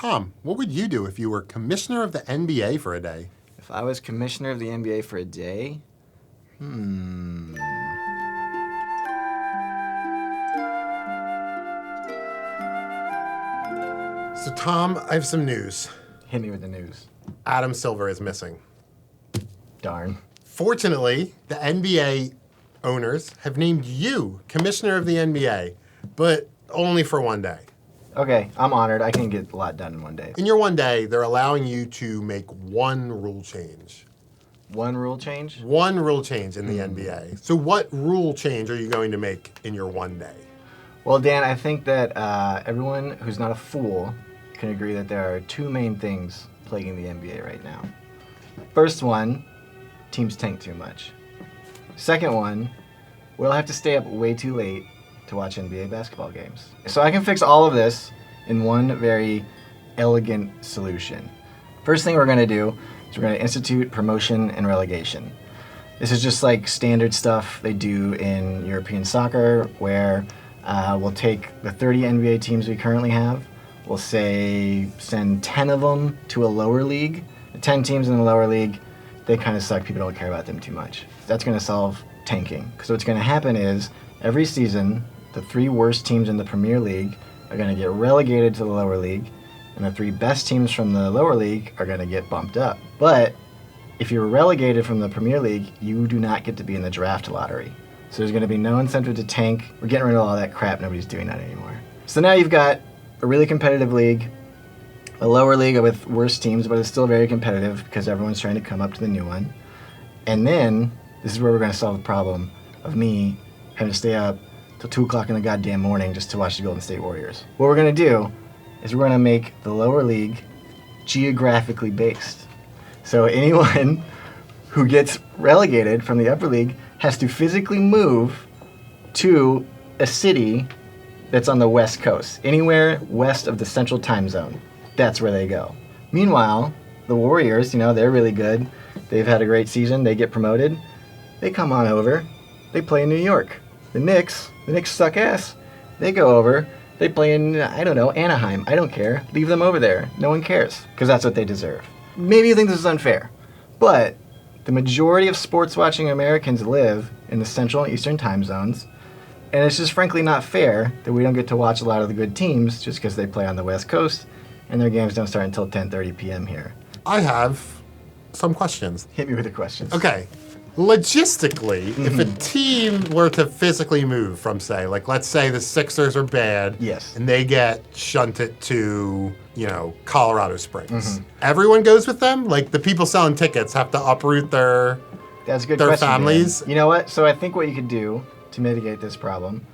Tom, what would you do if you were commissioner of the NBA for a day? If I was commissioner of the NBA for a day? So, Tom, I have some news. Hit me with the news. Adam Silver is missing. Darn. Fortunately, the NBA owners have named you commissioner of the NBA, but only for one day. Okay, I'm honored. I can get a lot done in one day. In your one day, they're allowing you to make one rule change. One rule change? One rule change in the NBA. So what rule change are you going to make in your one day? Well, Dan, I think that everyone who's not a fool can agree that there are two main things plaguing the NBA right now. First one, teams tank too much. Second one, we'll have to stay up way too late to watch NBA basketball games. So I can fix all of this in one very elegant solution. First thing we're going to do is we're going to institute promotion and relegation. This is just like standard stuff they do in European soccer, where we'll take the 30 NBA teams we currently have, we'll say send 10 of them to a lower league. The 10 teams in the lower league, they kind of suck. People don't care about them too much. That's going to solve tanking. Because what's going to happen is every season, the 3 worst teams in the Premier League are going to get relegated to the lower league, and the 3 best teams from the lower league are going to get bumped up. But if you're relegated from the Premier League, you do not get to be in the draft lottery. So there's going to be no incentive to tank. We're getting rid of all that crap. Nobody's doing that anymore. So now you've got a really competitive league, a lower league with worse teams, but it's still very competitive because everyone's trying to come up to the new one. And then, this is where we're going to solve the problem of me having to stay up till 2 o'clock in the goddamn morning just to watch the Golden State Warriors. What we're going to do is we're going to make the lower league geographically based. So anyone who gets relegated from the upper league has to physically move to a city that's on the west coast. Anywhere west of the central time zone, that's where they go. Meanwhile, the Warriors, they're really good. They've had a great season. They get promoted. They come on over. They play in New York. The Knicks suck ass. They go over. They play in, Anaheim. I don't care. Leave them over there. No one cares, because that's what they deserve. Maybe you think this is unfair, but the majority of sports watching Americans live in the central and eastern time zones, and it's just frankly not fair that we don't get to watch a lot of the good teams just because they play on the West Coast and their games don't start until 10:30 p.m. here. I have some questions. Hit me with the questions. Okay. Logistically, if a team were to physically move from, say, let's say the Sixers are bad, yes, and they get shunted to, Colorado Springs. Everyone goes with them? Like, the people selling tickets have to uproot their That's a good their question, families? Dan. You know what? So I think what you could do to mitigate this problem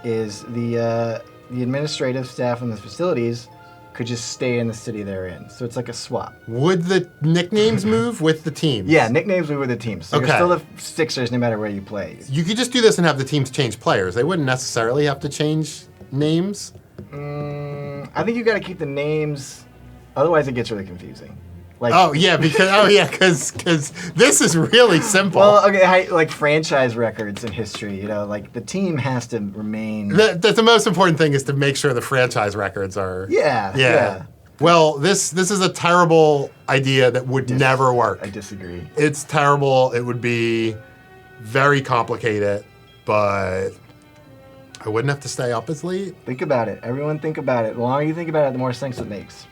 is the administrative staff in the facilities could just stay in the city they're in. So it's like a swap. Would the nicknames move with the teams? Yeah, nicknames move with the teams. So Okay. you're still the Sixers no matter where you play. You could just do this and have the teams change players. They wouldn't necessarily have to change names. I think you got to keep the names, otherwise it gets really confusing. Because this is really simple. Well, okay, like franchise records in history, the team has to remain. The most important thing is to make sure the franchise records are. Yeah. Well, this is a terrible idea that would never work. I disagree. It's terrible. It would be very complicated, but I wouldn't have to stay up as late. Think about it. Everyone think about it. The longer you think about it, the more sense it makes.